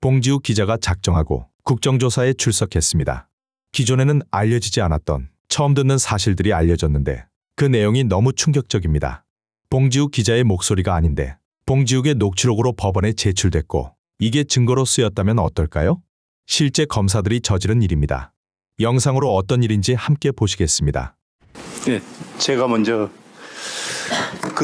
봉지욱 기자가 작정하고 국정조사에 출석했습니다. 기존에는 알려지지 않았던 처음 듣는 사실들이 알려졌는데 그 내용이 너무 충격적입니다. 봉지욱 기자의 목소리가 아닌데 봉지욱의 녹취록으로 법원에 제출됐고 이게 증거로 쓰였다면 어떨까요? 실제 검사들이 저지른 일입니다. 영상으로 어떤 일인지 함께 보시겠습니다. 네, 제가 먼저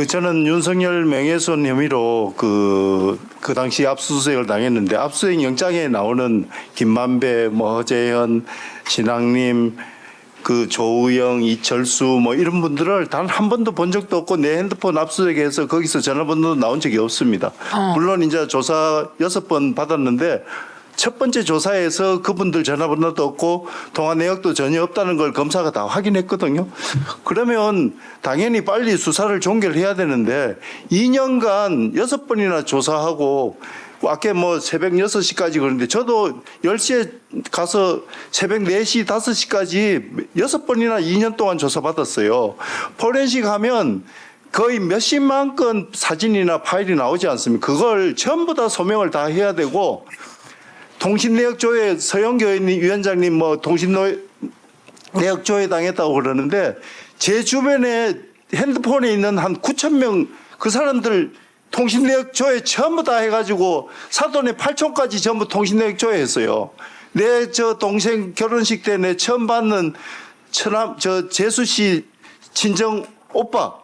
저는 윤석열 명예훼손 혐의로 그 당시 압수수색을 당했는데 압수수색 영장에 나오는 김만배, 허재현, 신앙님, 조우영, 이철수 이런 분들을 단 한 번도 본 적도 없고 내 핸드폰 압수수색해서 거기서 전화번호도 나온 적이 없습니다. 물론 이제 조사 6번 받았는데 첫 번째 조사에서 그분들 전화번호도 없고 통화 내역도 전혀 없다는 걸 검사가 다 확인했거든요. 그러면 당연히 빨리 수사를 종결해야 되는데 2년간 6번이나 조사하고 아까 새벽 6시까지 그러는데 저도 10시에 가서 새벽 4시, 5시까지 6번이나 2년 동안 조사받았어요. 포렌식 하면 거의 몇십만 건 사진이나 파일이 나오지 않습니까? 그걸 전부 다 소명을 다 해야 되고 통신내역조회 서영교 위원장님 통신내역조회 당했다고 그러는데 제 주변에 핸드폰에 있는 한 9천 명 그 사람들 통신내역조회 전부 다 해가지고 사돈의 8촌까지 전부 통신내역조회 했어요. 내 동생 결혼식 때 내 처음 받는 재수 씨 친정 오빠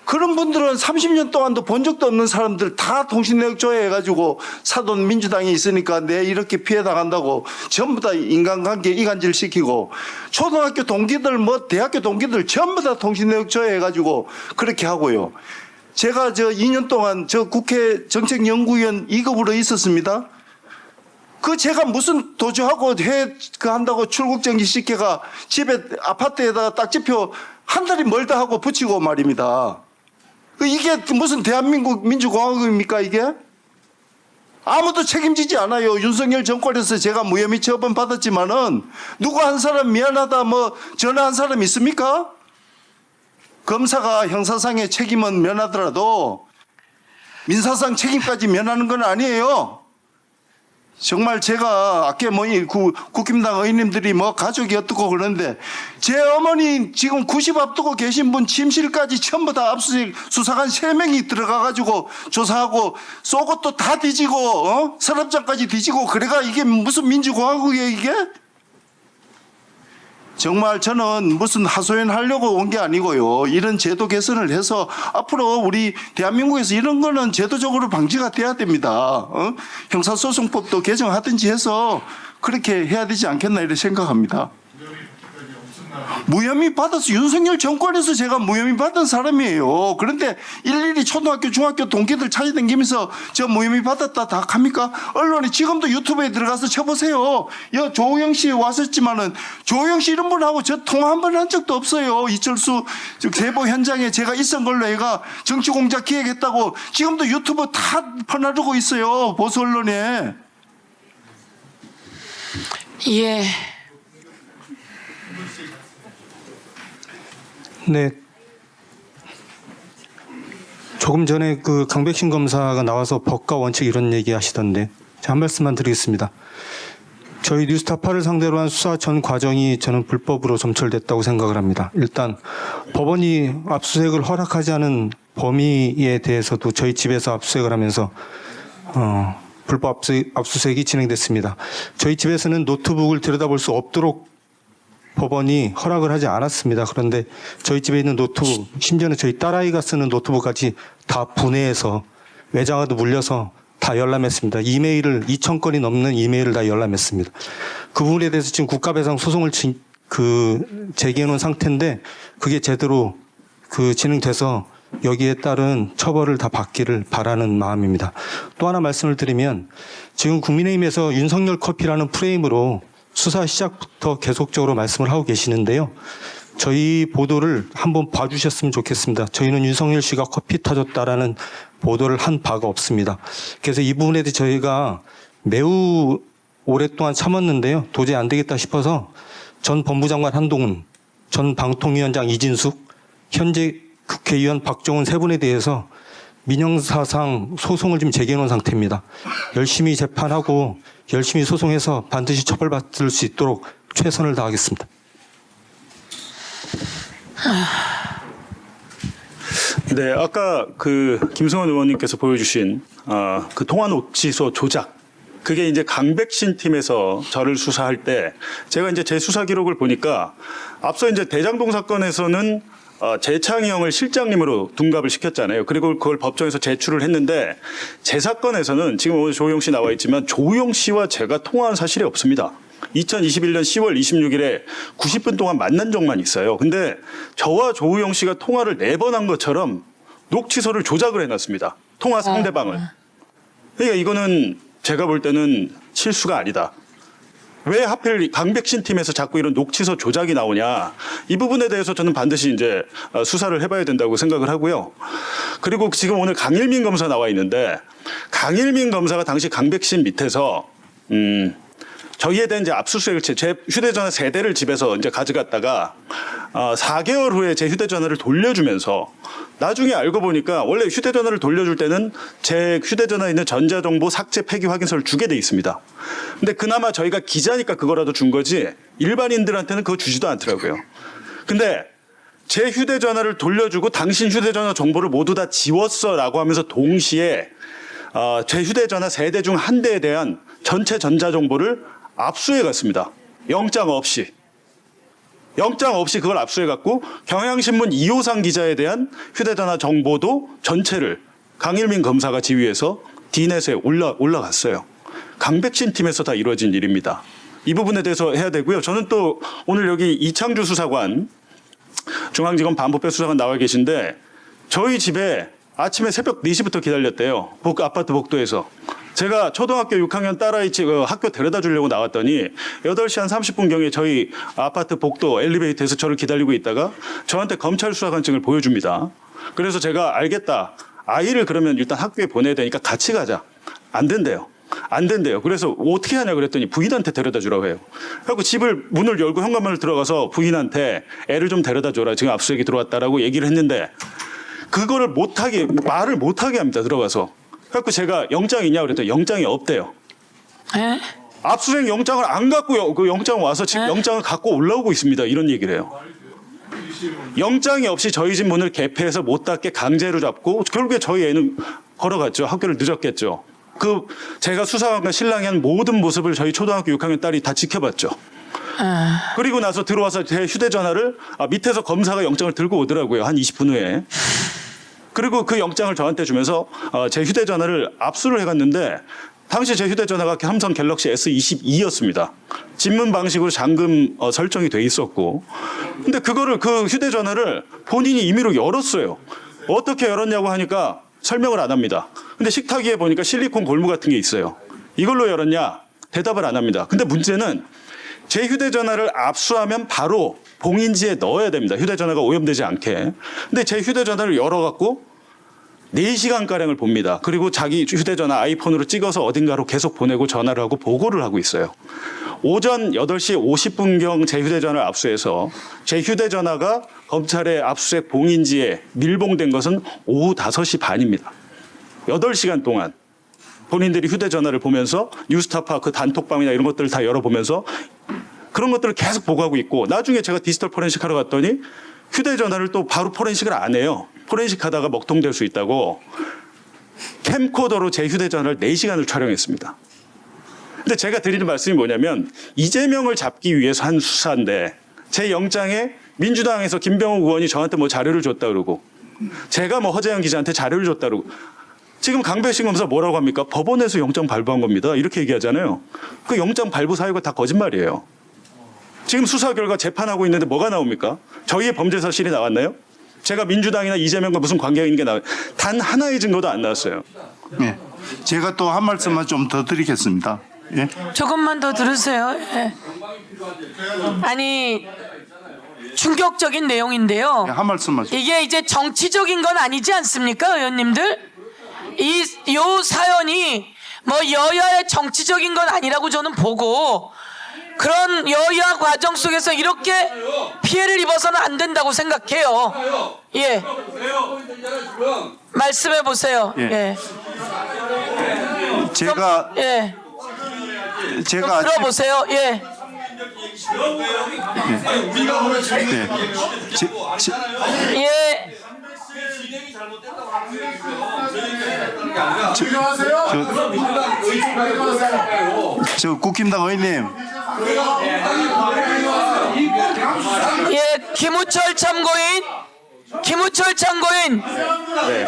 그런 분들은 30년 동안도 본 적도 없는 사람들 다 통신내역조회 해가지고 사돈 민주당이 있으니까 내 이렇게 피해 당한다고 전부 다 인간관계 이간질 시키고 초등학교 동기들 대학교 동기들 전부 다 통신내역조회 해가지고 그렇게 하고요. 제가 2년 동안 국회 정책연구위원 2급으로 있었습니다. 제가 무슨 도주하고 한다고 출국정지 시켜가 집에 아파트에다가 딱지표 한 달이 멀다 하고 붙이고 말입니다. 이게 무슨 대한민국 민주공화국입니까 이게? 아무도 책임지지 않아요. 윤석열 정권에서 제가 무혐의 처분 받았지만은 누구 한 사람 미안하다 전화 한 사람 있습니까? 검사가 형사상의 책임은 면하더라도 민사상 책임까지 면하는 건 아니에요. 정말 제가 아까 국힘당 의원님들이 가족이 어떻고 그러는데 제 어머니 지금 90 앞두고 계신 분 침실까지 전부 다 압수수색 수사관 3명이 들어가가지고 조사하고 속옷도 다 뒤지고 서랍장까지 뒤지고 그래가 이게 무슨 민주공화국이에요 이게? 정말 저는 무슨 하소연 하려고 온 게 아니고요. 이런 제도 개선을 해서 앞으로 우리 대한민국에서 이런 거는 제도적으로 방지가 돼야 됩니다. 형사소송법도 개정하든지 해서 그렇게 해야 되지 않겠나 이렇게 생각합니다. 무혐의 받아서 윤석열 정권에서 제가 무혐의 받은 사람이에요. 그런데 일일이 초등학교 중학교 동기들 찾아다니면서 저 무혐의 받았다 다 합니까? 언론이 지금도 유튜브에 들어가서 쳐보세요. 조우영 씨 왔었지만은 조우영 씨 이런 분하고 저 통화 한 번 한 적도 없어요. 이철수 제보 현장에 제가 있은 걸로 해가 정치공작 기획했다고 지금도 유튜브 다 퍼나르고 있어요. 보수 언론에. 예. 네. 조금 전에 강백신 검사가 나와서 법과 원칙 이런 얘기 하시던데 제가 한 말씀만 드리겠습니다. 저희 뉴스타파를 상대로 한 수사 전 과정이 저는 불법으로 점철됐다고 생각을 합니다. 일단 법원이 압수수색을 허락하지 않은 범위에 대해서도 저희 집에서 압수수색을 하면서 불법 압수수색이 진행됐습니다. 저희 집에서는 노트북을 들여다볼 수 없도록 법원이 허락을 하지 않았습니다. 그런데 저희 집에 있는 노트북, 심지어는 저희 딸아이가 쓰는 노트북까지 다 분해해서 외장하드 물려서 다 열람했습니다. 이메일을 2,000건이 넘는 이메일을 다 열람했습니다. 그 부분에 대해서 지금 국가배상 소송을 제기해 놓은 상태인데 그게 제대로 진행돼서 여기에 따른 처벌을 다 받기를 바라는 마음입니다. 또 하나 말씀을 드리면 지금 국민의힘에서 윤석열 커피라는 프레임으로 수사 시작부터 계속적으로 말씀을 하고 계시는데요. 저희 보도를 한번 봐주셨으면 좋겠습니다. 저희는 윤석열 씨가 커피 타줬다라는 보도를 한 바가 없습니다. 그래서 이 부분에 대해 저희가 매우 오랫동안 참았는데요. 도저히 안 되겠다 싶어서 전 법무장관 한동훈, 전 방통위원장 이진숙, 현재 국회의원 박종훈 세 분에 대해서 민형사상 소송을 지금 제기해 놓은 상태입니다. 열심히 재판하고 열심히 소송해서 반드시 처벌받을 수 있도록 최선을 다하겠습니다. 네, 아까 그 김성원 의원님께서 보여주신 그 통화 녹취서 조작, 그게 이제 강백신 팀에서 저를 수사할 때 제가 이제 제 수사 기록을 보니까 앞서 이제 대장동 사건에서는 재창희 형을 실장님으로 둔갑을 시켰잖아요. 그리고 그걸 법정에서 제출을 했는데 제 사건에서는 지금 오늘 조용 씨 나와 있지만 조용 씨와 제가 통화한 사실이 없습니다. 2021년 10월 26일에 90분 동안 만난 적만 있어요. 근데 저와 조우영 씨가 통화를 4번 한 것처럼 녹취서를 조작을 해놨습니다. 통화 상대방을. 그러니까 이거는 제가 볼 때는 실수가 아니다. 왜 하필 강백신 팀에서 자꾸 이런 녹취서 조작이 나오냐. 이 부분에 대해서 저는 반드시 이제 수사를 해봐야 된다고 생각을 하고요. 그리고 지금 오늘 강일민 검사 나와 있는데 강일민 검사가 당시 강백신 밑에서 저희에 대한 이제 압수수색을 제 휴대전화 3대를 집에서 이제 가져갔다가 4개월 후에 제 휴대전화를 돌려주면서 나중에 알고 보니까 원래 휴대전화를 돌려줄 때는 제 휴대전화에 있는 전자정보 삭제 폐기 확인서를 주게 돼 있습니다. 근데 그나마 저희가 기자니까 그거라도 준 거지 일반인들한테는 그거 주지도 않더라고요. 근데 제 휴대전화를 돌려주고 당신 휴대전화 정보를 모두 다 지웠어라고 하면서 동시에 제 휴대전화 3대 중 1대에 대한 전체 전자정보를 압수해 갔습니다. 영장 없이 그걸 압수해 갔고 경향신문 이호상 기자에 대한 휴대전화 정보도 전체를 강일민 검사가 지휘해서 D넷에 올라갔어요. 강백신 팀에서 다 이루어진 일입니다. 이 부분에 대해서 해야 되고요. 저는 또 오늘 여기 이창주 수사관 중앙지검 반부패 수사관 나와 계신데 저희 집에 아침에 새벽 4시부터 기다렸대요. 아파트 복도에서. 제가 초등학교 6학년 딸아이 학교 데려다 주려고 나왔더니 8시 한 30분경에 저희 아파트 복도 엘리베이터에서 저를 기다리고 있다가 저한테 검찰 수사관증을 보여줍니다. 그래서 제가 알겠다. 아이를 그러면 일단 학교에 보내야 되니까 같이 가자. 안 된대요. 그래서 어떻게 하냐 그랬더니 부인한테 데려다 주라고 해요. 그래서 집을 문을 열고 현관문을 들어가서 부인한테 애를 좀 데려다 줘라. 지금 압수수색이 들어왔다라고 얘기를 했는데 그거를 말을 못하게 합니다. 들어가서. 그래서 제가 영장이 있냐고 그랬더니 영장이 없대요. 에? 압수수색 영장을 안 갖고요. 그 영장 와서 지금 영장을 갖고 올라오고 있습니다. 이런 얘기를 해요. 영장이 없이 저희 집 문을 개폐해서 못 닫게 강제로 잡고 결국에 저희 애는 걸어갔죠. 학교를 늦었겠죠. 제가 수사관과 신랑이 한 모든 모습을 저희 초등학교 6학년 딸이 다 지켜봤죠. 그리고 나서 들어와서 제 휴대전화를 밑에서 검사가 영장을 들고 오더라고요. 한 20분 후에. 그리고 그 영장을 저한테 주면서 제 휴대전화를 압수를 해갔는데 당시 제 휴대전화가 삼성 갤럭시 S22였습니다. 집문 방식으로 잠금 설정이 돼 있었고 근데 그 휴대전화를 본인이 임의로 열었어요. 어떻게 열었냐고 하니까 설명을 안 합니다. 근데 식탁 위에 보니까 실리콘 골무 같은 게 있어요. 이걸로 열었냐? 대답을 안 합니다. 근데 문제는 제 휴대전화를 압수하면 바로 봉인지에 넣어야 됩니다. 휴대전화가 오염되지 않게. 근데 제 휴대전화를 열어갖고 4시간가량을 봅니다. 그리고 자기 휴대전화 아이폰으로 찍어서 어딘가로 계속 보내고 전화를 하고 보고를 하고 있어요. 오전 8시 50분경 제 휴대전화를 압수해서 제 휴대전화가 검찰의 압수수색 봉인지에 밀봉된 것은 오후 5시 반입니다. 8시간 동안 본인들이 휴대전화를 보면서 뉴스타파 그 단톡방이나 이런 것들을 다 열어보면서 그런 것들을 계속 보고하고 있고 나중에 제가 디지털 포렌식 하러 갔더니 휴대전화를 또 바로 포렌식을 안 해요. 포렌식 하다가 먹통될 수 있다고 캠코더로 제 휴대전화를 4시간을 촬영했습니다. 근데 제가 드리는 말씀이 뭐냐면 이재명을 잡기 위해서 한 수사인데 제 영장에 민주당에서 김병욱 의원이 저한테 뭐 자료를 줬다 그러고 제가 뭐 허재영 기자한테 자료를 줬다 그러고 지금 강백신 검사 뭐라고 합니까? 법원에서 영장 발부한 겁니다. 이렇게 얘기하잖아요. 그 영장 발부 사유가 다 거짓말이에요. 지금 수사 결과 재판하고 있는데 뭐가 나옵니까? 저희의 범죄 사실이 나왔나요? 제가 민주당이나 이재명과 무슨 관계가 있는 게 나와요? 단 하나의 증거도 안 나왔어요. 네. 제가 또 한 말씀만 좀 더 드리겠습니다. 예. 조금만 더 들으세요. 예. 아니 충격적인 내용인데요. 네, 한 말씀만 좀. 이게 이제 정치적인 건 아니지 않습니까, 의원님들? 요 사연이 뭐 여야의 정치적인 건 아니라고 저는 보고 그런 여야 과정 속에서 이렇게 피해를 입어서는 안 된다고 생각해요. 예. 말씀해 보세요. 예. 예. 제가 예. 제가 아침- 들어보세요. 예. 예. 예. 저 국힘당 의원님, 예. 김우철 참고인.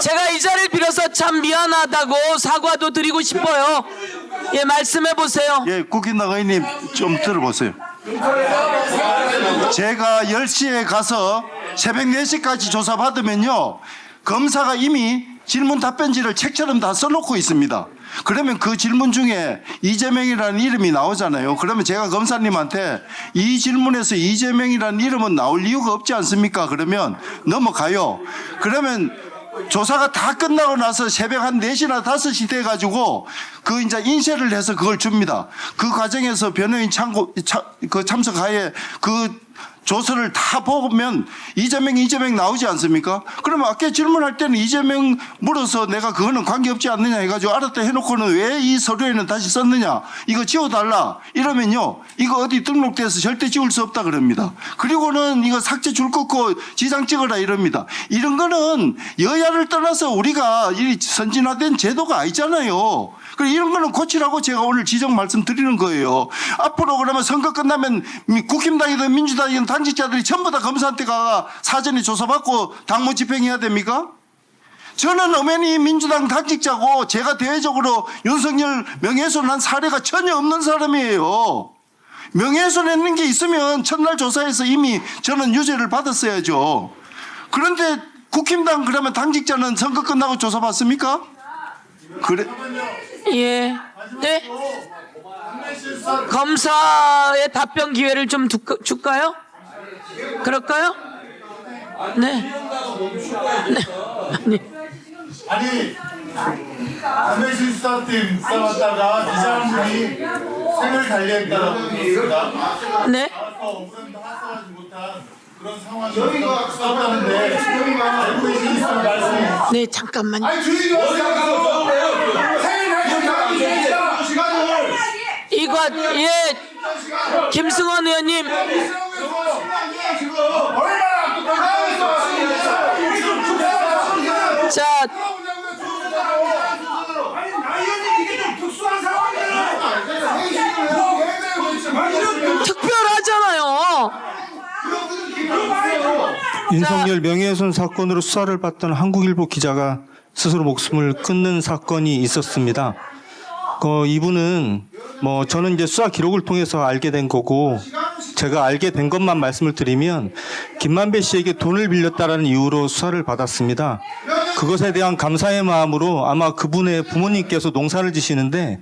제가 이 자리를 빌어서 참 미안하다고 사과도 드리고 싶어요. 예, 말씀해 보세요. 예, 국힘당 의원님 좀 들어보세요. 제가 10시에 가서 새벽 4시까지 조사받으면요, 검사가 이미 질문 답변지를 책처럼 다 써놓고 있습니다. 그러면 그 질문 중에 이재명이라는 이름이 나오잖아요. 그러면 제가 검사님한테 이 질문에서 이재명이라는 이름은 나올 이유가 없지 않습니까? 그러면 넘어가요. 그러면 조사가 다 끝나고 나서 새벽 한 4시나 5시 돼가지고 그 이제 인쇄를 해서 그걸 줍니다. 그 과정에서 변호인 참석하에 그 조서를 다 보면 이재명 나오지 않습니까? 그러면 아까 질문할 때는 이재명 물어서 내가 그거는 관계없지 않느냐 해가지고 알았다 해놓고는 왜 이 서류에는 다시 썼느냐, 이거 지워달라 이러면요, 이거 어디 등록돼서 절대 지울 수 없다 그럽니다. 그리고는 이거 삭제 줄 긋고 지장 찍어라 이럽니다. 이런 거는 여야를 떠나서 우리가 이 선진화된 제도가 아니잖아요. 그래, 이런 거는 고치라고 제가 오늘 지적 말씀드리는 거예요. 앞으로 그러면 선거 끝나면 국힘당이든 민주당이든 당직자들이 전부 다 검사한테 가 사전에 조사받고 당무 집행해야 됩니까? 저는 엄연히 민주당 당직자고 제가 대외적으로 윤석열 명예훼손한 사례가 전혀 없는 사람이에요. 명예훼손했는 게 있으면 첫날 조사에서 이미 저는 유죄를 받았어야죠. 그런데 국힘당 그러면 당직자는 선거 끝나고 조사받습니까? 그래. 예. 네. 검사의 답변 기회를 좀 줄까요? 그럴까요? 네. 네. 아니 담배실 수사팀 싸웠다가 이 사람들이 생을 달리했다라고 했습니다. 네. 엄선도 합성하지 못한 그런 상황이 싸웠다는데 알고 계신 사람 말씀. 네, 잠깐만요. 아니 주인이 어디가서 생을 달리했다 시간을 이거 예. 김승원 의원님. 자, 특별하잖아요. 윤석열 명예훼손 사건으로 수사를 받던 한국일보 기자가 스스로 목숨을 끊는 사건이 있었습니다. 이분은 저는 이제 수사 기록을 통해서 알게 된 거고, 제가 알게 된 것만 말씀을 드리면 김만배 씨에게 돈을 빌렸다라는 이유로 수사를 받았습니다. 그것에 대한 감사의 마음으로 아마 그분의 부모님께서 농사를 지시는데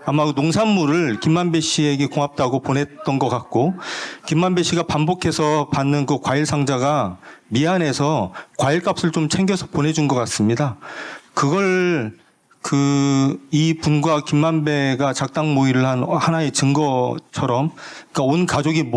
아마 그 농산물을 김만배 씨에게 고맙다고 보냈던 것 같고, 김만배 씨가 반복해서 받는 그 과일 상자가 미안해서 과일값을 좀 챙겨서 보내준 것 같습니다. 그걸 이 분과 김만배가 작당 모의를 한 하나의 증거처럼, 그러니까 온 가족이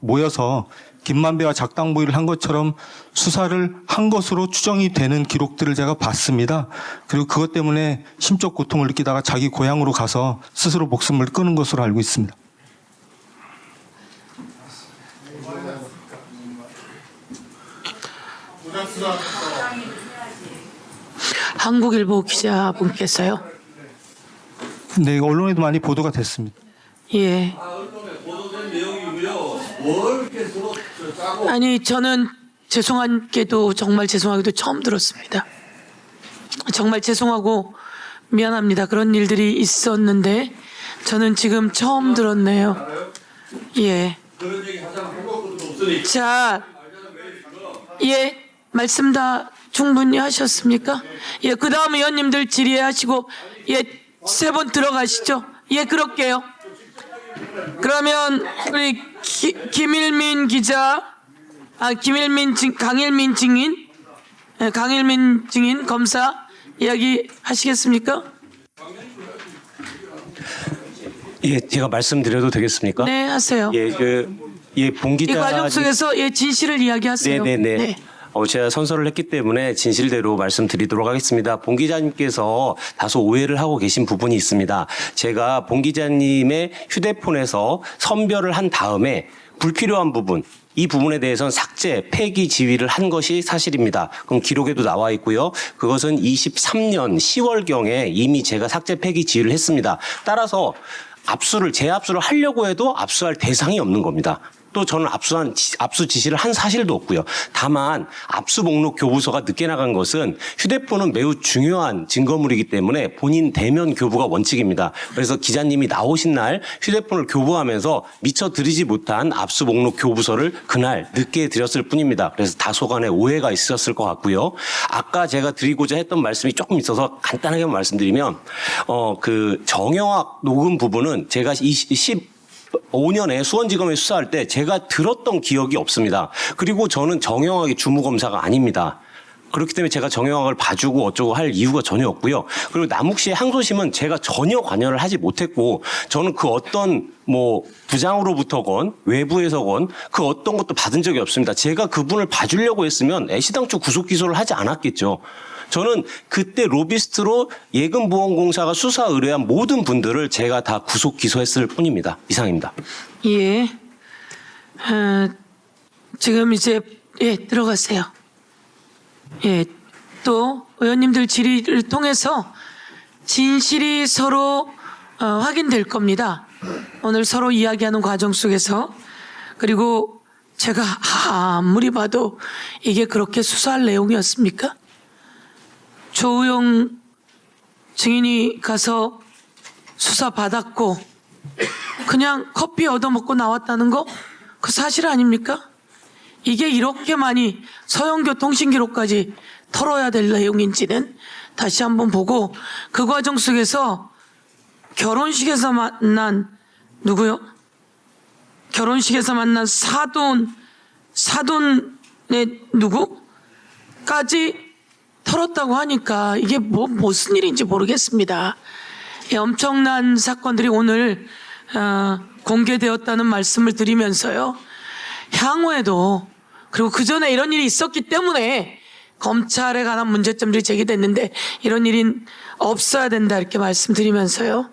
모여서 김만배와 작당 모의를 한 것처럼 수사를 한 것으로 추정이 되는 기록들을 제가 봤습니다. 그리고 그것 때문에 심적 고통을 느끼다가 자기 고향으로 가서 스스로 목숨을 끊은 것으로 알고 있습니다. 한국일보 기자분께서요. 네, 이거 언론에도 많이 보도가 됐습니다. 예. 아니, 저는 죄송하게도 정말 죄송하게도 처음 들었습니다. 정말 죄송하고 미안합니다. 그런 일들이 있었는데 저는 지금 처음 들었네요. 예. 자, 예, 말씀 다 충분히 하셨습니까? 예, 그 다음 의원님들 질의하시고, 예, 3분 들어가시죠. 예, 그럴게요. 그러면 우리 김일민 기자, 강일민 증인, 예, 강일민 증인 검사 이야기 하시겠습니까? 예, 제가 말씀드려도 되겠습니까? 네, 하세요. 봉 이 기자. 과정 속에서 진실을 이야기하세요. 네네네. 네. 제가 선서를 했기 때문에 진실대로 말씀드리도록 하겠습니다. 봉 기자님께서 다소 오해를 하고 계신 부분이 있습니다. 제가 봉 기자님의 휴대폰에서 선별을 한 다음에 불필요한 부분, 이 부분에 대해서는 삭제, 폐기 지휘를 한 것이 사실입니다. 그럼 기록에도 나와 있고요. 그것은 23년 10월경에 이미 제가 삭제, 폐기 지휘를 했습니다. 따라서 재압수를 하려고 해도 압수할 대상이 없는 겁니다. 또 저는 압수 지시를 한 사실도 없고요. 다만 압수 목록 교부서가 늦게 나간 것은 휴대폰은 매우 중요한 증거물이기 때문에 본인 대면 교부가 원칙입니다. 그래서 기자님이 나오신 날 휴대폰을 교부하면서 미처 드리지 못한 압수 목록 교부서를 그날 늦게 드렸을 뿐입니다. 그래서 다소간의 오해가 있었을 것 같고요. 아까 제가 드리고자 했던 말씀이 조금 있어서 간단하게 말씀드리면 그 정영학 녹음 부분은 제가 15년에 수원지검에 수사할 때 제가 들었던 기억이 없습니다. 그리고 저는 정영학의 주무검사가 아닙니다. 그렇기 때문에 제가 정영학을 봐주고 어쩌고 할 이유가 전혀 없고요. 그리고 남욱 씨의 항소심은 제가 전혀 관여를 하지 못했고 저는 그 어떤 부장으로부터건 외부에서건 그 어떤 것도 받은 적이 없습니다. 제가 그분을 봐주려고 했으면 애시당초 구속 기소를 하지 않았겠죠. 저는 그때 로비스트로 예금보험공사가 수사 의뢰한 모든 분들을 제가 다 구속 기소했을 뿐입니다. 이상입니다. 예. 지금 이제 들어가세요. 예. 또 의원님들 질의를 통해서 진실이 서로 확인될 겁니다. 오늘 서로 이야기하는 과정 속에서. 그리고 제가 아무리 봐도 이게 그렇게 수사할 내용이었습니까? 조우영 증인이 가서 수사 받았고 그냥 커피 얻어먹고 나왔다는 거 그 사실 아닙니까? 이게 이렇게 많이 서영교통신기록까지 털어야 될 내용인지는 다시 한번 보고 그 과정 속에서 결혼식에서 만난 누구요? 결혼식에서 만난 사돈의 누구까지 털었다고 하니까 이게 무슨 일인지 모르겠습니다. 엄청난 사건들이 오늘 공개되었다는 말씀을 드리면서요. 향후에도 그리고 그 전에 이런 일이 있었기 때문에 검찰에 관한 문제점들이 제기됐는데 이런 일은 없어야 된다 이렇게 말씀드리면서요.